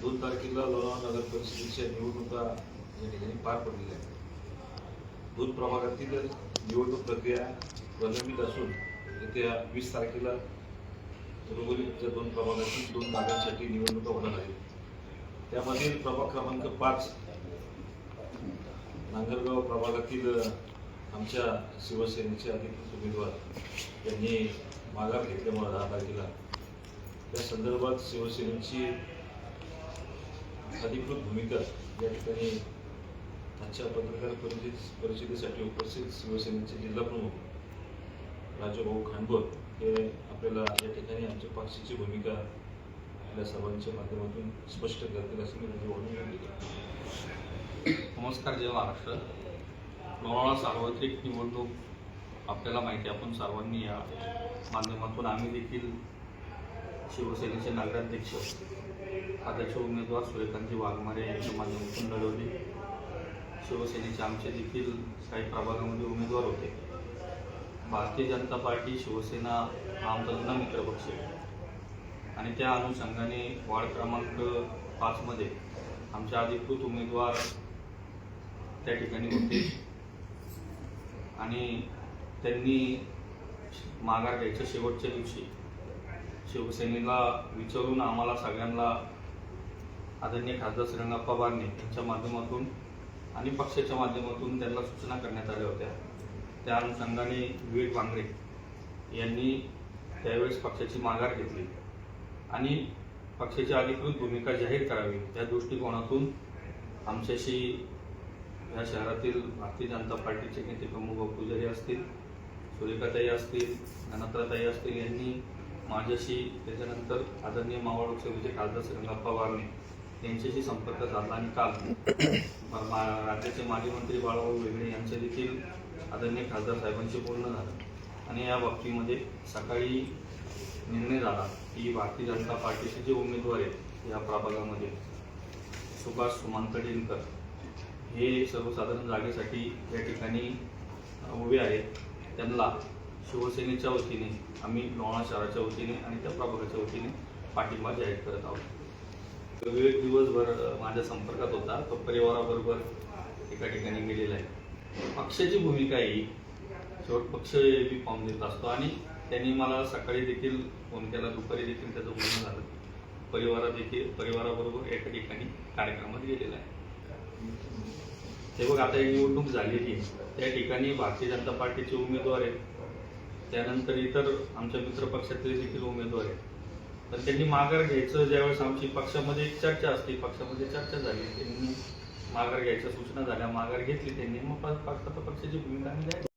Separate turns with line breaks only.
2 तारखेला लोणावळा नगर परिषदेच्या निवडणुका या ठिकाणी पार पडलेल्या आहेत. 2 प्रभागातील निवडणूक प्रक्रिया प्रलंबित असून येत्या 20 तारखेला उर्वरित 2 प्रभागातील 2 जागांसाठी निवडणुका होणार आहेत. त्यामधील प्रभाग क्रमांक 5 नांगरगाव प्रभागातील आमच्या शिवसेनेचे अधिकृत उमेदवार यांनी माघार घेतल्यामुळे 10 तारखेला त्या संदर्भात शिवसेनेची अधिकृत भूमिका या ठिकाणी आजच्या पत्रकार परिषदेसाठी उपस्थित शिवसेनेचे जिल्हा प्रमुख राजूभाऊ खांडबोर हे आपल्याला या ठिकाणी आमच्या पक्षाची भूमिका आपल्या सर्वांच्या माध्यमातून स्पष्ट करतील असे मी विनंती करतो.
नमस्कार. जय महाराष्ट्र. लोणावळा सार्वत्रिक निवडणूक आपल्याला माहिती आहे. आपण सर्वांनी या माध्यमातून आम्ही देखील शिवसेनेचे नगराध्यक्ष आदर्श उमेदवार सूर्यकांत वाघमारे यांच्या माध्यमातून लढवली. शिवसेनेचे आमचे देखील काही प्रभागामध्ये उमेदवार होते. भारतीय जनता पार्टी शिवसेना हा आमचा जुना मित्रपक्ष आहे आणि त्या अनुषंगाने वार्ड क्रमांक 5 मध्ये आमचे अधिकृत उमेदवार त्या ठिकाणी होते आणि त्यांनी माघार घ्यायच्या शेवटच्या दिवशी शिवसेनेला विचारून आम्हाला सगळ्यांना आदरणीय खासदार श्रीरंगप्पा बारणे यांच्या माध्यमातून आणि पक्षाच्या माध्यमातून त्यांना सूचना करण्यात आल्या होत्या. त्या अनुषंगाने विवेक वांगरे यांनी त्यावेळेस पक्षाची माघार घेतली आणि पक्षाची अधिकृत भूमिका जाहीर करावी या दृष्टिकोनातून आमच्याशी या शहरातील भारतीय जनता पार्टीचे नेते प्रमुख भाऊ पुजारी असतील, सुरेखाताई असतील, ननत्राताई असतील यांनी माझ्याशी, त्याच्यानंतर आदरणीय मावळ लोकसभेचे खासदार श्रीरंगप्पा बारणे यांच्याशी संपर्क साधला आणि काल राज्याचे माजी मंत्री बाळाभाऊ वेगळे यांचे देखील आदरणीय खासदार साहेबांशी बोलणं झालं आणि या बाबतीमध्ये सकाळी निर्णय झाला की भारतीय जनता पार्टीचे जे उमेदवार आहेत या प्रभागामध्ये सुभाष सुमंत डेनकर हे सर्वसाधारण जागेसाठी या ठिकाणी उभे आहेत. त्यांना शिवसेनेच्या वतीने आम्ही लोणावळा शहराच्या वतीने आणि त्या प्रभागाच्या वतीने पाठिंबा जाहीर करत आहोत. विवेक दिवसभर माझ्या संपर्कात होता. तो परिवाराबरोबर एका ठिकाणी गेलेला आहे. पक्षाची भूमिका ही शेवट पक्ष बी फॉर्म देत असतो आणि त्यांनी मला सकाळी देखील फोन केला, दुपारी देखील त्याचं बोलणं झालं. परिवाराबरोबर एका ठिकाणी कार्यक्रमात गेलेला आहे. हे बघ, आता एक निवडणूक झालेली आहे, त्या ठिकाणी भारतीय जनता पार्टीचे उमेदवार आहेत, त्यानंतर इतर आमच्या मित्र पक्षातले देखील उमेदवार आहेत. तर त्यांनी माघार घ्यायचं ज्यावेळेस आमची पक्षामध्ये एक चर्चा असते, पक्षामध्ये चर्चा झाली, त्यांनी माघार घ्यायच्या सूचना झाल्या, माघार घेतली त्यांनी, मग पक्षाची भूमिका आम्ही